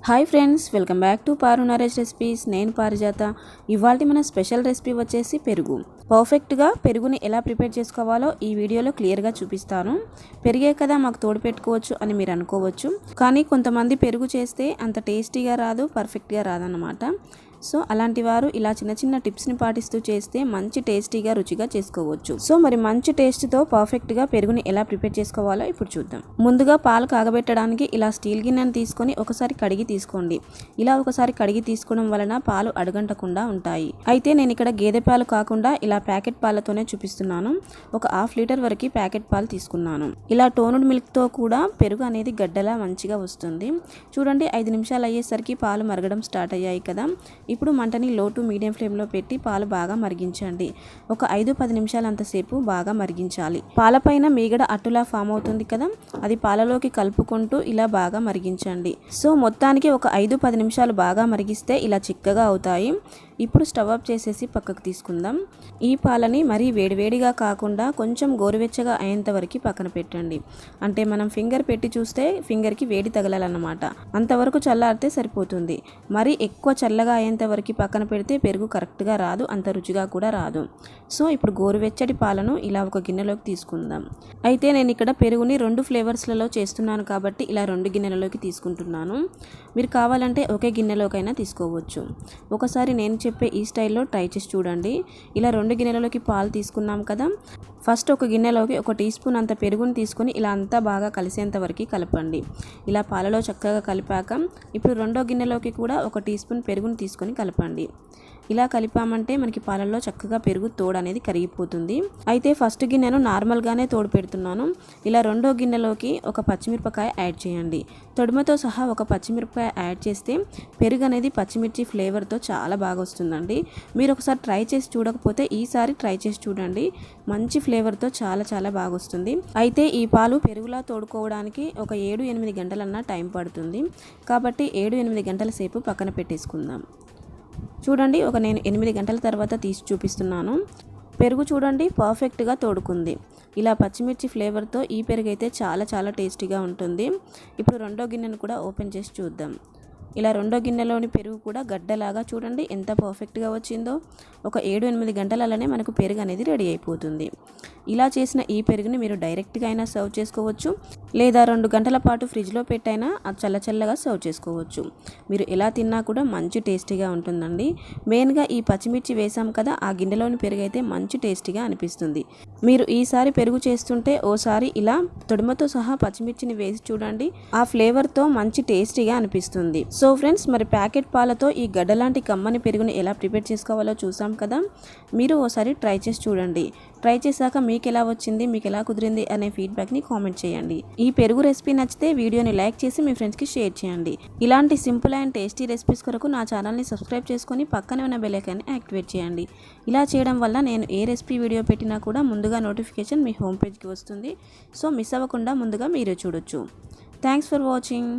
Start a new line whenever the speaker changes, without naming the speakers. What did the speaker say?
Hi friends, welcome back to Paru Naresh recipes. నేను పారిజాత. ఇవాళ మన స్పెషల్ రెసిపీ వచ్చేసి పెరుగు. పర్ఫెక్ట్గా పెరుగుని ఎలా ప్రిపేర్ చేసుకోవాలో ఈ వీడియోలో క్లియర్గా చూపిస్తాను. పెరిగే కదా మాకు తోడు పెట్టుకోవచ్చు అని మీరు అనుకోవచ్చు, కానీ కొంతమంది పెరుగు చేస్తే అంత టేస్టీగా రాదు, పర్ఫెక్ట్గా రాదన్నమాట. సో అలాంటి వారు ఇలా చిన్న చిన్న టిప్స్ని పాటిస్తూ చేస్తే మంచి టేస్టీగా రుచిగా చేసుకోవచ్చు. సో మరి మంచి టేస్ట్తో పర్ఫెక్ట్గా పెరుగుని ఎలా ప్రిపేర్ చేసుకోవాలో ఇప్పుడు చూద్దాం. ముందుగా పాలు కాగబెట్టడానికి ఇలా స్టీల్ గిన్నెను తీసుకొని ఒకసారి కడిగి తీసుకోండి. ఇలా ఒకసారి కడిగి తీసుకోవడం వలన పాలు అడుగంటకుండా ఉంటాయి. అయితే నేను ఇక్కడ గేదె పాలు కాకుండా ఇలా ప్యాకెట్ పాలతోనే చూపిస్తున్నాను. ఒక హాఫ్ లీటర్ వరకు ప్యాకెట్ పాలు తీసుకున్నాను. ఇలా టోనుడ్ మిల్క్తో కూడా పెరుగు అనేది గడ్డలా మంచిగా వస్తుంది. చూడండి, 5 నిమిషాలు అయ్యేసరికి పాలు మరగడం స్టార్ట్ అయ్యాయి కదా. ఇప్పుడు మంటని లో టు మీడియం ఫ్లేమ్లో పెట్టి పాలు బాగా మరిగించండి. ఒక 5-10 నిమిషాలు అంతసేపు బాగా మరిగించాలి. పాలపైన మీగడ అట్టులా ఫామ్ అవుతుంది కదా, అది పాలలోకి కలుపుకుంటూ ఇలా బాగా మరిగించండి. సో మొత్తానికి ఒక 5-10 నిమిషాలు బాగా మరిగిస్తే ఇలా చిక్కగా అవుతాయి. ఇప్పుడు స్టవ్ ఆఫ్ చేసేసి పక్కకు తీసుకుందాం. ఈ పాలని మరీ వేడివేడిగా కాకుండా కొంచెం గోరువెచ్చగా అయ్యేంత వరకు పక్కన పెట్టండి. అంటే మనం ఫింగర్ పెట్టి చూస్తే ఫింగర్కి వేడి తగలాలన్నమాట. అంతవరకు చల్లారితే సరిపోతుంది. మరీ ఎక్కువ చల్లగా అయ్యేంత వరకు పక్కన పెడితే పెరుగు కరెక్ట్గా రాదు, అంత రుచిగా కూడా రాదు. సో ఇప్పుడు గోరువెచ్చటి పాలను ఇలా ఒక గిన్నెలోకి తీసుకుందాం. అయితే నేను ఇక్కడ పెరుగుని 2 ఫ్లేవర్స్లలో చేస్తున్నాను కాబట్టి ఇలా 2 గిన్నెలలోకి తీసుకుంటున్నాను. మీరు కావాలంటే ఒకే గిన్నెలోకైనా తీసుకోవచ్చు. ఒకసారి నేను చెప్పే ఈ స్టైల్లో ట్రై చేసి చూడండి. ఇలా 2 గిన్నెలలోకి పాలు తీసుకున్నాం కదా. ఫస్ట్ ఒక గిన్నెలోకి 1 టీ స్పూన్ అంత పెరుగుని తీసుకొని ఇలా అంతా బాగా కలిసేంత వరకు కలపండి. ఇలా పాలలో చక్కగా కలిపాక ఇప్పుడు రెండో గిన్నెలోకి కూడా 1 టీ స్పూన్ పెరుగుని తీసుకొని కలపండి. ఇలా కలిపామంటే మనకి పాలల్లో చక్కగా పెరుగు తోడు అనేది కరిగిపోతుంది. అయితే ఫస్ట్ గిన్నెను నార్మల్గానే తోడు పెడుతున్నాను. ఇలా రెండో గిన్నెలోకి ఒక పచ్చిమిరపకాయ యాడ్ చేయండి. తొడిమతో సహా ఒక పచ్చిమిరపకాయ యాడ్ చేస్తే పెరుగు అనేది పచ్చిమిర్చి ఫ్లేవర్తో చాలా బాగా వస్తుందండి. మీరు ఒకసారి ట్రై చేసి చూడకపోతే ఈసారి ట్రై చేసి చూడండి. మంచి ఫ్లేవర్తో చాలా చాలా బాగా వస్తుంది. అయితే ఈ పాలు పెరుగులా తోడుకోవడానికి ఒక 7-8 గంటలన్నా టైం పడుతుంది. కాబట్టి 7-8 గంటల సేపు పక్కన పెట్టేసుకుందాం. చూడండి, నేను 8 గంటల తర్వాత తీసి చూపిస్తున్నాను. పెరుగు చూడండి పర్ఫెక్ట్గా తోడుకుంది. ఇలా పచ్చిమిర్చి ఫ్లేవర్తో ఈ పెరుగు అయితే చాలా చాలా టేస్టీగా ఉంటుంది. ఇప్పుడు రెండో గిన్నెను కూడా ఓపెన్ చేసి చూద్దాం. ఇలా రెండో గిన్నెలోని పెరుగు కూడా గడ్డలాగా చూడండి ఎంత పర్ఫెక్ట్గా వచ్చిందో. ఒక 7-8 గంటలలోనే మనకు పెరుగు అనేది రెడీ అయిపోతుంది. ఇలా చేసిన ఈ పెరుగుని మీరు డైరెక్ట్గా అయినా సర్వ్ చేసుకోవచ్చు, లేదా 2 గంటల పాటు ఫ్రిడ్జ్లో పెట్టైనా అది చల్లచల్లగా సర్వ్ చేసుకోవచ్చు. మీరు ఎలా తిన్నా కూడా మంచి టేస్టీగా ఉంటుందండి. మెయిన్గా ఈ పచ్చిమిర్చి వేసాం కదా, ఆ గిన్నెలోని పెరుగు అయితే మంచి టేస్టీగా అనిపిస్తుంది. మీరు ఈసారి పెరుగు చేస్తుంటే ఓసారి ఇలా తొడిమతో సహా పచ్చిమిర్చిని వేసి చూడండి. ఆ ఫ్లేవర్తో మంచి టేస్టీగా అనిపిస్తుంది. సో ఫ్రెండ్స్, మరి ప్యాకెట్ పాలతో ఈ గడ్డలాంటి కమ్మని పెరుగుని ఎలా ప్రిపేర్ చేసుకోవాలో చూసాం కదా. మీరు ఓసారి ట్రై చేసి చూడండి. ట్రై చేశాక మీకు ఎలా వచ్చింది, మీకు ఎలా కుదిరింది అనే ఫీడ్బ్యాక్ని కామెంట్ చేయండి. ఈ పెరుగు రెసిపీ నచ్చితే వీడియోని లైక్ చేసి మీ ఫ్రెండ్స్కి షేర్ చేయండి. ఇలాంటి సింపుల్ అండ్ టేస్టీ రెసిపీస్ కొరకు నా ఛానల్ని సబ్స్క్రైబ్ చేసుకొని పక్కనే ఉన్న బెల్ ఐకాన్ని యాక్టివేట్ చేయండి. ఇలా చేయడం వల్ల నేను ఏ రెసిపీ వీడియో పెట్టినా కూడా ముందుగా నోటిఫికేషన్ మీ హోమ్ పేజ్కి వస్తుంది. సో మిస్ అవ్వకుండా ముందుగా మీరే చూడొచ్చు. Thanks for watching.